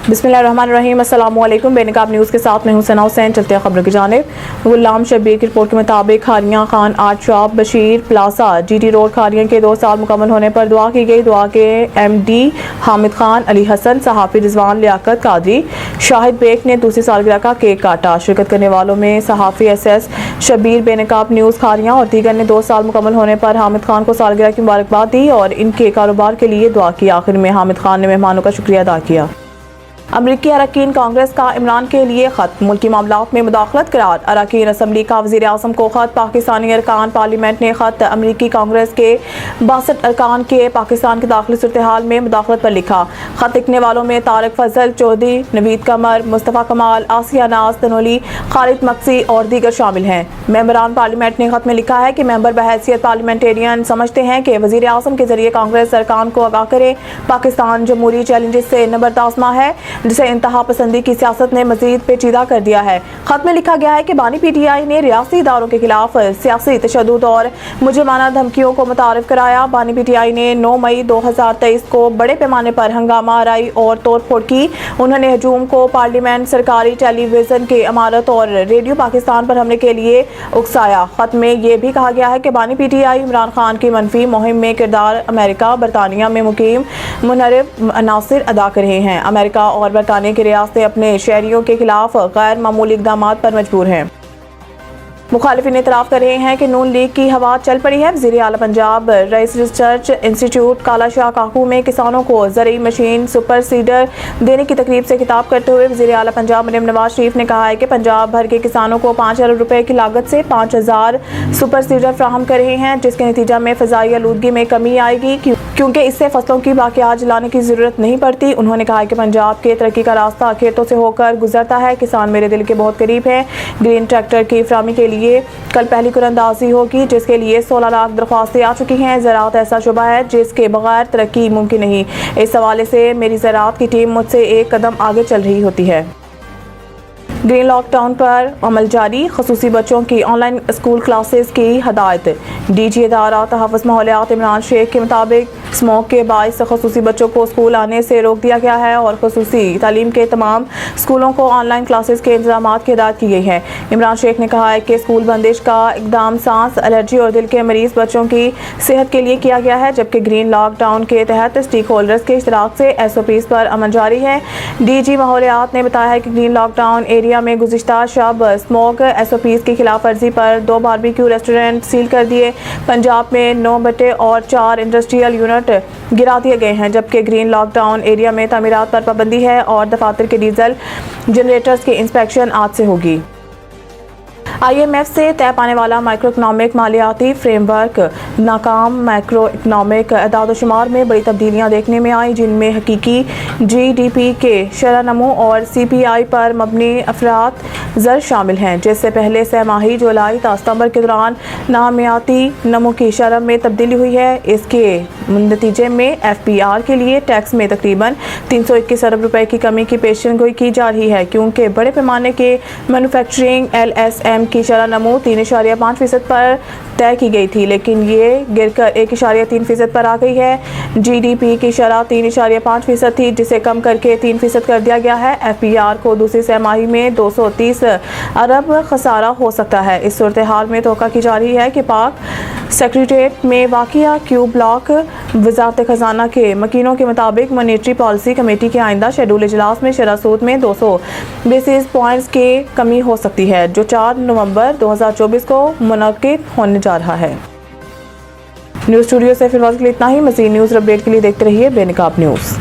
बिस्मिल्लाहिर्रहमानिर्रहीम। अस्सलाम वालेकुम। बेनकाब न्यूज़ के साथ मैं हूं सना हुसैन। चलते हैं खबरों की जानिब। गुलाम शब्बीर की रिपोर्ट के मुताबिक Kharian Khan art shop Bashir plaza GT road Kharian के 2 साल मुकम्मल होने पर दुआ की गई। दुआ के MD हामिद खान, अली हसन, सहाफ़ी रिजवान, लियाकत कादरी, शाहिद बेग ने दूसरी सालगिरह का केक काटा। शिरकत करने वालों में सहाफ़ी SS शब्बीर, बेनकाब न्यूज़ खारियां और दीगर ने 2 साल मुकम्मल होने पर हामिद खान को सालगिरह की मुबारकबाद दी और इनके कारोबार के लिए दुआ की। आखिर में हामिद खान ने मेहमानों का शुक्रिया अदा किया। अमरीकी अरकान कांग्रेस का इमरान के लिए खत, मुल्की मामलात में मुदाखलत करार। अरकान असम्बली का वज़ीर आज़म को खत। पाकिस्तानी अरकान पार्लियामेंट ने खत अमरीकी कांग्रेस के 62 अरकान के पाकिस्तान के दाखिली सूरत हाल में मुदाखलत पर लिखा। खत लिखने वालों में तारिक फजल चौधरी, नवीद कमर, मुस्तफ़ा कमाल, आसिया नाज तनोली, खालिद मक्सी और दीगर शामिल हैं। मेंबरान पार्लियामेंट ने खत में लिखा है कि मेंबर बहैसियत पार्लियामेंटेरियन समझते हैं कि वज़ीर आज़म के जरिए कांग्रेस अरकान को आगाह करे। पाकिस्तान जमहूरी चैलेंजेस से नबरदाज़मा है जिसे इंतहा पसंदी की सियासत ने मजीद पेचीदा कर दिया है। खत में लिखा गया है कि बानी PTI ने रियासी इदारों के खिलाफ सियासी तशद्दुद और मुजरिमाना धमकियों को मुतारिफ कराया। बानी PTI ने 9 मई 2023 को बड़े पैमाने पर हंगामा आराई और तोड़ फोड़ की। उन्होंने हजूम को पार्लियामेंट, सरकारी टेलीविजन के इमारत और रेडियो पाकिस्तान पर हमले के लिए उकसाया। खत में यह भी कहा गया है कि बानी PTI इमरान खान की मनफी मुहिम में किरदार अमेरिका, बरतानिया में मुकीम मुनहरिफ अनासिर अदा कर रहे हैं। अमेरिका और बरतानिया की रियासतें अपने शहरियों के खिलाफ गैर मामूली इक़दामात पर मजबूर हैं। मुखालिफिन इतराफ़ कर रहे हैं कि नून लीग की हवा चल पड़ी है। वज़ीर आला पंजाब रईस रिसर्च इंस्टीट्यूट काला शाह काकू में किसानों को ज़रई मशीन सुपर सीडर देने की तकरीब से खिताब करते हुए वज़ीर आला पंजाब मरियम नवाज शरीफ ने कहा है कि पंजाब भर के किसानों को 5 अरब रुपए की लागत से 5000 सुपर सीडर फ्राहम कर रहे हैं, जिसके नतीजा में फ़ज़ाई आलूदगी में कमी आएगी क्योंकि इससे फसलों की बाक़ियात जलाने की ज़रूरत नहीं पड़ती। उन्होंने कहा कि पंजाब के तरक्की का रास्ता खेतों से होकर गुजरता है। किसान मेरे दिल के बहुत करीब हैं। ग्रीन ट्रैक्टर की फराहमी के लिए कल पहली कुरअंदाजी होगी, जिसके लिए 16 लाख दरख्वास्तें आ चुकी हैं। ज़राअत ऐसा शुबा है जिसके बगैर तरक्की मुमकिन नहीं। इस हवाले से मेरी ज़राअत की टीम मुझसे एक कदम आगे चल रही होती है। ग्रीन लॉकडाउन पर अमल जारी। खसूसी बच्चों की ऑनलाइन स्कूल क्लासेस की हदायत। DG इदारा तहफ़्फ़ुज़ माहौलियात इमरान शेख के मुताबिक स्मोक के बाइस खसूसी बच्चों को स्कूल आने से रोक दिया गया है और खसूसी तालीम के तमाम स्कूलों को ऑनलाइन क्लासेस के इंतजाम की हिदायत की गई है। इमरान शेख ने कहा है कि स्कूल बंदिश का इकदाम सांस, एलर्जी और दिल के मरीज बच्चों की सेहत के लिए किया गया है, जबकि ग्रीन लॉकडाउन के तहत स्टेक होल्डर्स के इश्तराक से SOPs पर अमल जारी है। DG माहौलियात ने बताया है कि ग्रीन लॉकडाउन एरिया में गुज़िश्ता शब स्मोक SOPs की खिलाफ वर्जी पर 2 बारबेक्यू रेस्टोरेंट सील कर दिए। पंजाब में 9 भट्टे और 4 इंडस्ट्रियल यूनिट गिरा दिए गए हैं, जबकि ग्रीन लॉकडाउन एरिया में तामीरात पर पाबंदी है और दफातर के डीजल जनरेटर्स की इंस्पेक्शन आज से होगी। IMF से तय पाने वाला माइक्रो इकनॉमिक मालियाती फ्रेमवर्क नाकाम। माइक्रो इकनॉमिक अदाद शुमार में बड़ी तब्दीलियां देखने में आई, जिनमें हकीकी GDP के शरह नमू और CPI पर मबनी अफरात ज़र शामिल हैं, जिससे पहले सहमाही जुलाई ता सितंबर के दौरान नामियाती नमू की शरह में तब्दीली हुई है। इसके नतीजे में FPR के लिए टैक्स में तकरीबन 321 अरब रुपए की कमी की पेशेनगोई की जा रही है, क्योंकि बड़े पैमाने के मैन्युफैक्चरिंग LSM की शरह नमू 3.5% पर तय की गई थी, लेकिन ये गिरकर 1.3% पर आ गई है। GDP की शरह 3.5% थी, जिसे कम करके 3% कर दिया गया है। FPR को दूसरी सहमाही में 230 अरब खसारा हो सकता है। इस सूरत हाल में तोक़ा की जा रही है कि पाक सेक्रेटेरिएट में वाक़िया क्यू ब्लॉक वज़ारत ख़ज़ाना के मकीनों के मुताबिक मॉनेटरी पॉलिसी कमेटी के आइंदा शेड्यूल इजलास में शरह सूद में 200 बेसिस पॉइंट्स की कमी हो सकती है, जो 4 नवंबर 2024 को मुनक़िद होने जा रहा है। न्यूज़ स्टूडियो से फिलहाल के लिए इतना ही। मज़ीद न्यूज़ अपडेट के लिए देखते रहिए बेनकाब न्यूज़।